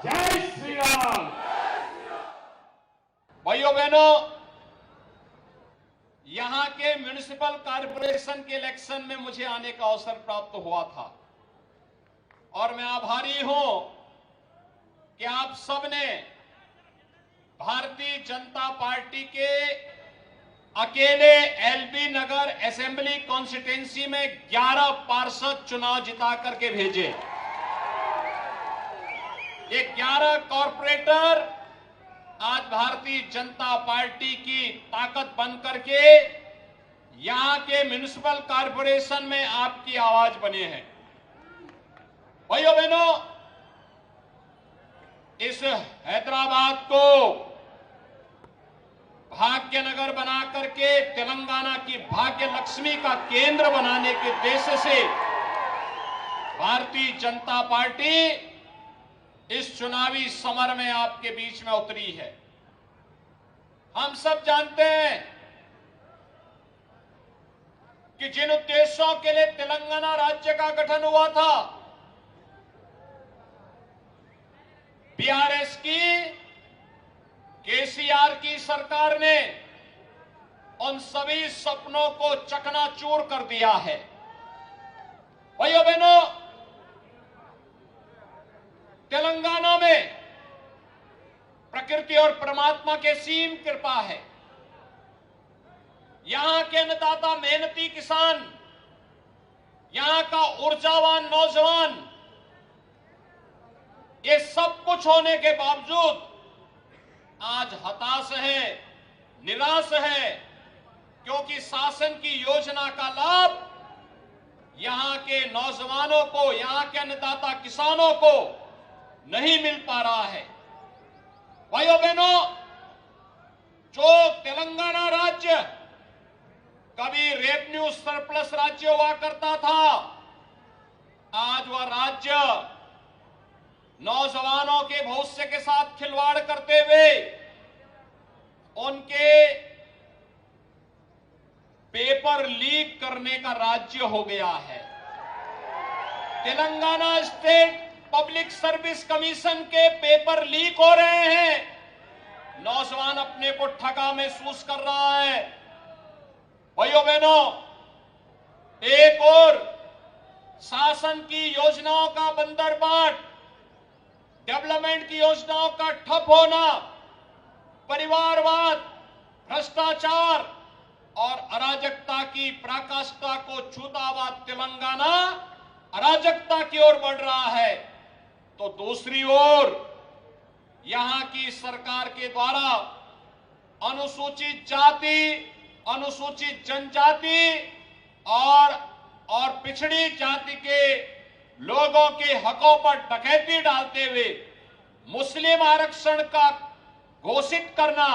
जय श्री राम। भाइयों बहनों, यहां के म्युनिसिपल कॉर्पोरेशन के इलेक्शन में मुझे आने का अवसर प्राप्त हुआ था और मैं आभारी हूं कि आप सबने भारतीय जनता पार्टी के अकेले एलबी नगर असेंबली कॉन्स्टिट्यूंसी में 11 पार्षद चुनाव जिता करके भेजे। ये 11 कॉर्पोरेटर आज भारतीय जनता पार्टी की ताकत बन करके यहां के म्युनिसिपल कॉर्पोरेशन में आपकी आवाज बने हैं। भाइयों बहनों, इस हैदराबाद को भाग्य नगर बना करके तेलंगाना की भाग्य लक्ष्मी का केंद्र बनाने के उद्देश्य से भारतीय जनता पार्टी इस चुनावी समर में आपके बीच में उतरी है। हम सब जानते हैं कि जिन उद्देश्यों के लिए तेलंगाना राज्य का गठन हुआ था, बीआरएस की, केसीआर की सरकार ने उन सभी सपनों को चकनाचूर कर दिया है। भाइयों बहनों, तेलंगाना में प्रकृति और परमात्मा के सीम कृपा है। यहां के अन्नदाता मेहनती किसान, यहां का ऊर्जावान नौजवान, ये सब कुछ होने के बावजूद आज हताश है, निराश है, क्योंकि शासन की योजना का लाभ यहां के नौजवानों को, यहां के अन्नदाता किसानों को नहीं मिल पा रहा है। भाइयों बहनों, जो तेलंगाना राज्य कभी रेवेन्यू सरप्लस राज्य हुआ करता था, आज वह राज्य नौजवानों के भविष्य के साथ खिलवाड़ करते हुए उनके पेपर लीक करने का राज्य हो गया है। Telangana state public service commission के पेपर लीक हो रहे हैं। नौजवान अपने को ठगा महसूस कर रहा है। भाइयों बहनों, एक और शासन की योजनाओं का बंदरबाट, डेवलपमेंट की योजनाओं का ठप होना, परिवारवाद, भ्रष्टाचार और अराजकता की पराकाष्ठा को छूता हुआ तेलंगाना अराजकता की ओर बढ़ रहा है, तो दूसरी ओर यहां की सरकार के द्वारा अनुसूचित जाति, अनुसूचित जनजाति और पिछड़ी जाति के लोगों के हकों पर डकैती डालते हुए मुस्लिम आरक्षण का घोषित करना,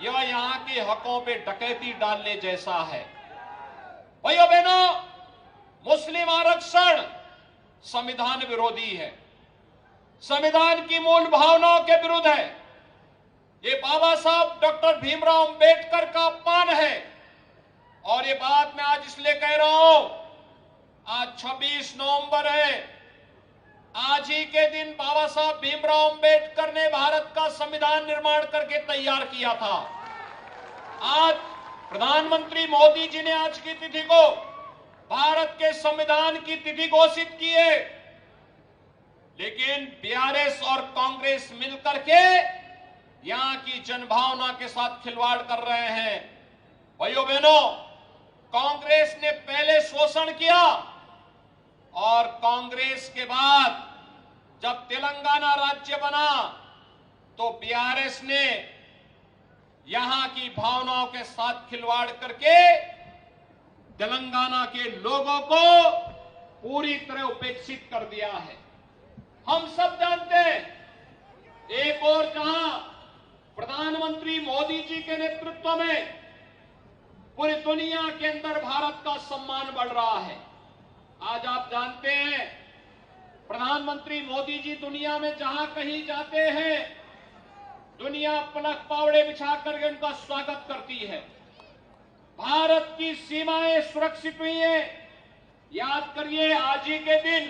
यह यहां के हकों पे डकैती डालने जैसा है। भाइयों बहनों, मुस्लिम आरक्षण संविधान विरोधी है, संविधान की मूल भावनाओं के विरुद्ध है। ये बाबा साहब डॉक्टर भीमराव अंबेडकर का अपमान है। और ये बात मैं आज इसलिए कह रहा हूं, आज 26 नवंबर है। आज ही के दिन बाबा साहब भीमराव अंबेडकर ने भारत का संविधान निर्माण करके तैयार किया था। आज प्रधानमंत्री मोदी जी ने आज की तिथि को भारत के संविधान की तिथि घोषित की है, लेकिन बीआरएस और कांग्रेस मिलकर के यहां की जनभावना के साथ खिलवाड़ कर रहे हैं। भाइयों बहनों, कांग्रेस ने पहले शोषण किया और कांग्रेस के बाद जब तेलंगाना राज्य बना तो बीआरएस ने यहां की भावनाओं के साथ खिलवाड़ करके तेलंगाना के लोगों को पूरी तरह उपेक्षित कर दिया है। हम सब जानते हैं, एक और जहां प्रधानमंत्री मोदी जी के नेतृत्व में पूरी दुनिया के अंदर भारत का सम्मान बढ़ रहा है। आज आप जानते हैं, प्रधानमंत्री मोदी जी दुनिया में जहां कहीं जाते हैं, दुनिया पलक पावड़े बिछा करके उनका स्वागत करती है। भारत की सीमाएं सुरक्षित हुई हैं। याद करिए, आज ही के दिन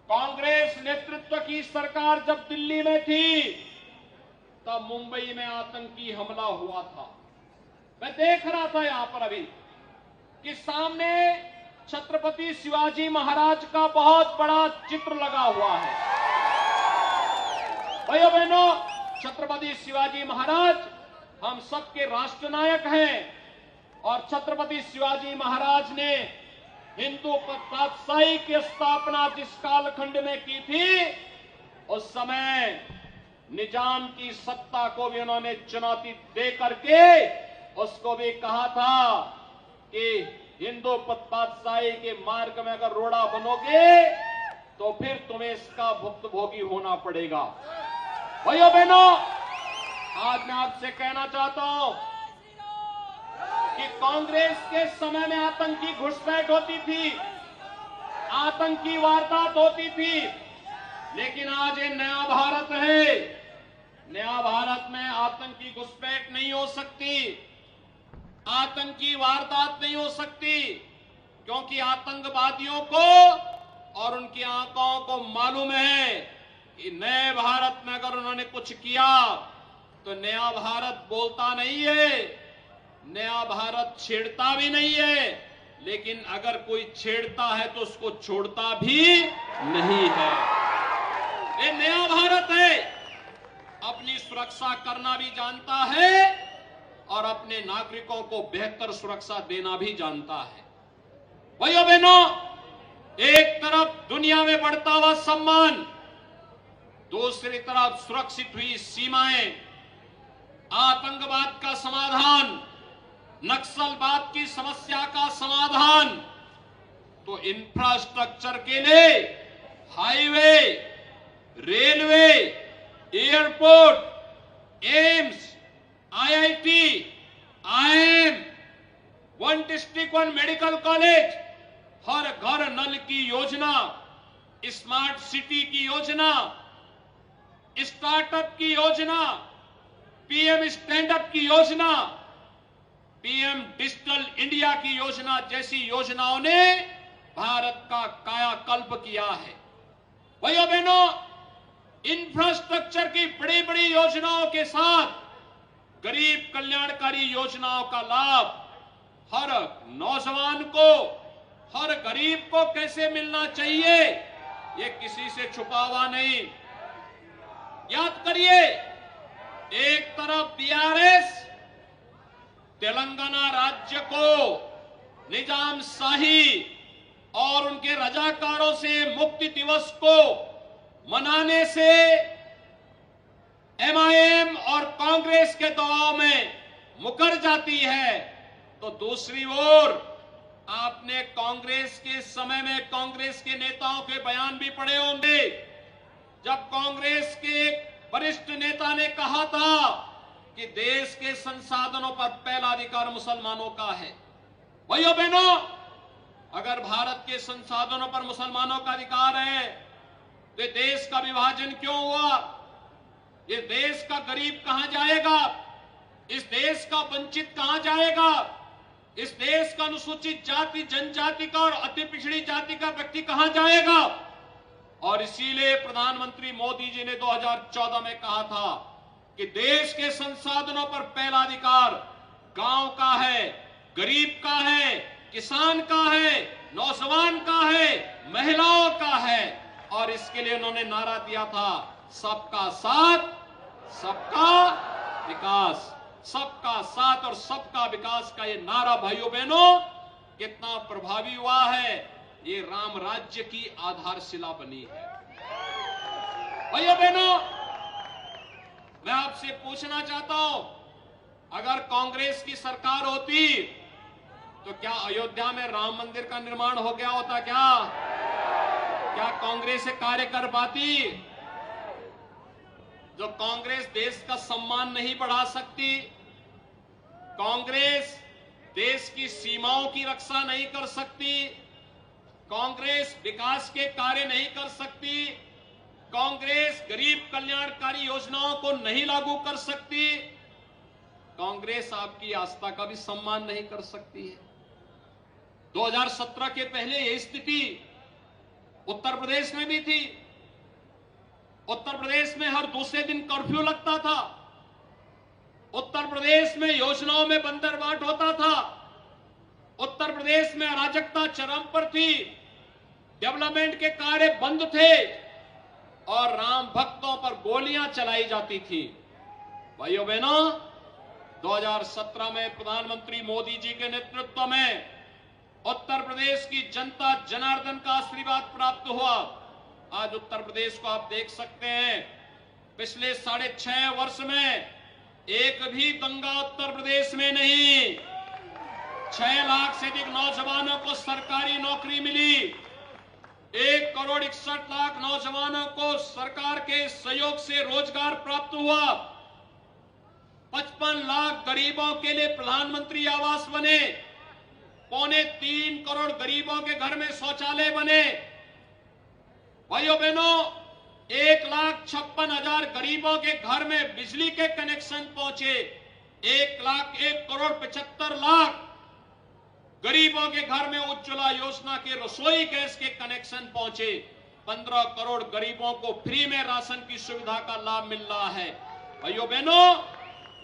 कांग्रेस नेतृत्व नेतृत्व की सरकार जब दिल्ली में थी, तब मुंबई में आतंकी हमला हुआ था। मैं देख रहा था यहां पर अभी कि सामने छत्रपति शिवाजी महाराज का बहुत बड़ा चित्र लगा हुआ है। भाइयों बहनों, छत्रपति शिवाजी महाराज हम सबके राष्ट्र नायक हैं और छत्रपति शिवाजी महाराज ने हिंदू तात्साई की स्थापना जिस कालखंड में की थी, उस समय निजाम की सत्ता को भी उन्होंने चुनौती दे करके उसको भी कहा था कि हिंदू तात्साई के मार्ग में अगर रोड़ा बनोगे तो फिर तुम्हें इसका भुक्तभोगी होना पड़ेगा। भाइयों बहनों, आज मैं आपसे कहना चाहता हूं कि कांग्रेस के समय में आतंकी घुसपैठ होती थी, आतंकी वारदात होती थी, लेकिन आज ये नया भारत है। नया भारत में आतंकी घुसपैठ नहीं हो सकती, आतंकी वारदात नहीं हो सकती, क्योंकि आतंकवादियों को और उनकी आंखों को मालूम है कि नए भारत में अगर उन्होंने कुछ किया तो नया भारत बोलता नहीं है, नया भारत छेड़ता भी नहीं है, लेकिन अगर कोई छेड़ता है तो उसको छोड़ता भी नहीं है। ये नया भारत है, अपनी सुरक्षा करना भी जानता है और अपने नागरिकों को बेहतर सुरक्षा देना भी जानता है। भाइयों बहनों, एक तरफ दुनिया में बढ़ता हुआ सम्मान, दूसरी तरफ सुरक्षित हुई सीमाएं, आतंकवाद का समाधान, नक्सलवाद की समस्या का समाधान, तो इंफ्रास्ट्रक्चर के लिए highway, railway, airport, AIIMS, IIT, IIM, one district one medical college, हर घर नल की योजना, स्मार्ट सिटी की योजना, स्टार्टअप की योजना, पीएम स्टैंड अप की योजना, पीएम डिजिटल इंडिया की योजना जैसी योजनाओं ने भारत का कायाकल्प किया है। भाइयों बहनों, इंफ्रास्ट्रक्चर की बड़ी बड़ी योजनाओं के साथ गरीब कल्याणकारी योजनाओं का लाभ हर नौजवान को, हर गरीब को कैसे मिलना चाहिए, ये किसी से छुपा हुआ नहीं। याद करिए, एक तरफ बीआरएस तेलंगाना राज्य को निजाम शाही और उनके रजाकारों से मुक्ति दिवस को मनाने से एमआईएम और कांग्रेस के दबाव में मुकर जाती है, तो दूसरी ओर आपने कांग्रेस के समय में कांग्रेस के नेताओं के बयान भी पढ़े होंगे, जब कांग्रेस के वरिष्ठ नेता ने कहा था कि देश के संसाधनों पर पहला अधिकार मुसलमानों का है। भाइयों बहनों, अगर भारत के संसाधनों पर मुसलमानों का अधिकार है तो देश का विभाजन क्यों हुआ? इस देश का गरीब कहां जाएगा? इस देश का वंचित कहां जाएगा? इस देश का अनुसूचित जाति, जनजाति का और अति पिछड़ी जाति का व्यक्ति कहां जाएगा? और इसीलिए प्रधानमंत्री मोदी जी ने 2014 में कहा था कि देश के संसाधनों पर पहला अधिकार गांव का है, गरीब का है, किसान का है, नौजवान का है, महिलाओं का है। और इसके लिए उन्होंने नारा दिया था, सबका साथ, सबका विकास। सबका साथ और सबका विकास का ये नारा भाइयों बहनों कितना प्रभावी हुआ है, ये राम राज्य की आधारशिला बनी है। भाइयों बहनों, मैं आपसे पूछना चाहता हूं, अगर कांग्रेस की सरकार होती तो क्या अयोध्या में राम मंदिर का निर्माण हो गया होता? क्या कांग्रेस से कार्य कर पाती? जो कांग्रेस देश का सम्मान नहीं बढ़ा सकती, कांग्रेस देश की सीमाओं की रक्षा नहीं कर सकती, कांग्रेस विकास के कार्य नहीं कर सकती, कांग्रेस गरीब कल्याणकारी योजनाओं को नहीं लागू कर सकती, कांग्रेस आपकी आस्था का भी सम्मान नहीं कर सकती है। 2017 के पहले यही स्थिति उत्तर प्रदेश में भी थी। उत्तर प्रदेश में हर दूसरे दिन कर्फ्यू लगता था। उत्तर प्रदेश में योजनाओं में बंदरबाट होता था। उत्तर प्रदेश में अराजकता चरम पर थी। डेवलपमेंट के कार्य बंद थे और राम भक्तों पर गोलियां चलाई जाती थी। भाइयों बहनों, 2017 में प्रधानमंत्री मोदी जी के नेतृत्व में उत्तर प्रदेश की जनता जनार्दन का आशीर्वाद प्राप्त हुआ। आज उत्तर प्रदेश को आप देख सकते हैं, पिछले 6.5 वर्ष में एक भी दंगा उत्तर प्रदेश में नहीं। 6 लाख से अधिक नौजवानों को सरकारी नौकरी मिली। 1,61,00,000 नौजवानों को सरकार के सहयोग से रोजगार प्राप्त हुआ। 55 लाख गरीबों के लिए प्रधानमंत्री आवास बने। 2.25 करोड़ गरीबों के घर में शौचालय बने। भाइयों बहनों, 1,56,000 गरीबों के घर में बिजली के कनेक्शन पहुंचे। 1,75,00,000 गरीबों के घर में उज्ज्वला योजना के रसोई गैस के कनेक्शन पहुंचे। 15 करोड़ गरीबों को फ्री में राशन की सुविधा का लाभ मिल रहा है। भाइयों बहनों,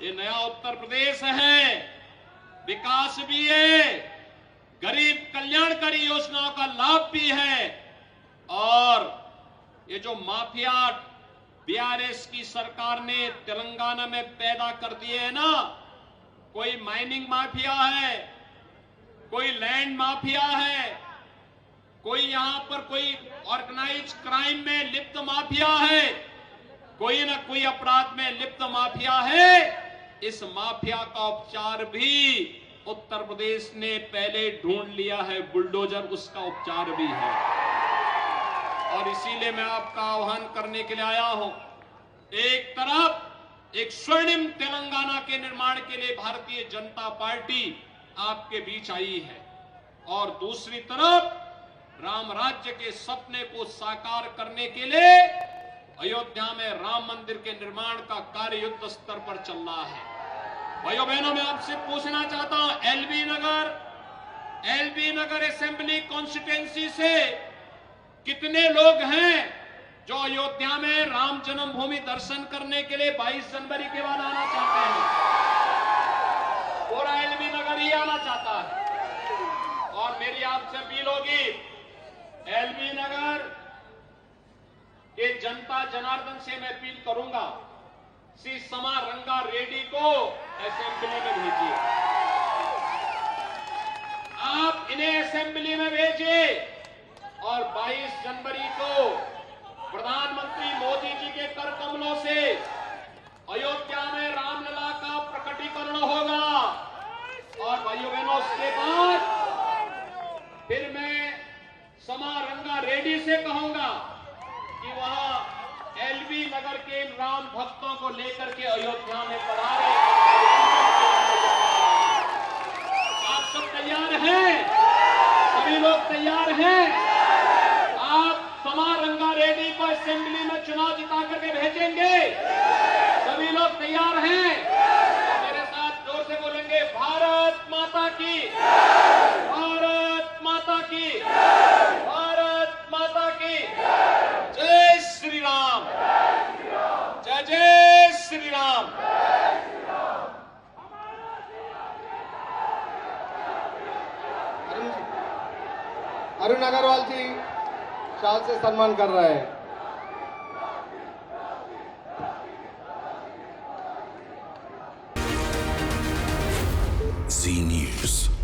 ये नया उत्तर प्रदेश है, विकास भी है, गरीब कल्याणकारी योजनाओं का लाभ भी है। और ये जो माफिया बीआरएस की सरकार ने तेलंगाना में पैदा कर दिए है ना, कोई माइनिंग माफिया है, कोई लैंड माफिया है, कोई यहां पर कोई ऑर्गेनाइज क्राइम में लिप्त माफिया है, कोई ना कोई अपराध में लिप्त माफिया है। इस माफिया का उपचार भी उत्तर प्रदेश ने पहले ढूंढ लिया है, बुलडोजर उसका उपचार भी है। और इसीलिए मैं आपका आह्वान करने के लिए आया हूं। एक तरफ एक स्वर्णिम तेलंगाना के निर्माण के लिए भारतीय जनता पार्टी आपके बीच आई है, और दूसरी तरफ राम राज्य के सपने को साकार करने के लिए अयोध्या में राम मंदिर के निर्माण का कार्य युद्ध स्तर पर चल रहा है। भाइयों बहनों, मैं आपसे पूछना चाहता हूं, एलबी नगर असेंबली कॉन्स्टिट्यूएंसी से कितने लोग हैं जो अयोध्या में राम जन्मभूमि दर्शन करने के लिए 22 जनवरी के बाद आना चाहते हैं? पूरा एलबी नगर ही आना चाहता है। और मेरी आपसे अपील होगी, एलबी नगर के जनता जनार्दन से मैं अपील करूंगा, श्री समा रंगा रेड्डी को असेंबली में भेजिए। आप इन्हें असेंबली में भेजिए और 22 जनवरी को प्रधानमंत्री मोदी जी के कर कमलों से अयोध्या में रामलला का प्रकटीकरण होगा। और भाइयों बहनों, उसके बाद फिर मैं समा रंगा रेड्डी से कहूंगा कि वह एलबी नगर के राम भक्तों को लेकर के अयोध्या में पधारे। आप सब तैयार हैं? सभी लोग तैयार हैं? आप समा रंगा रेड्डी को असेंबली में चुनाव जिता करके भेजेंगे? सभी लोग तैयार हैं? मेरे साथ जोर से बोलेंगे, भारत माता की, भारत माता की, भारत माता की। जय श्री राम, जय जय श्री राम। अरुण अग्रवाल जी शाल से सम्मान कर रहे हैं। जी न्यूज़।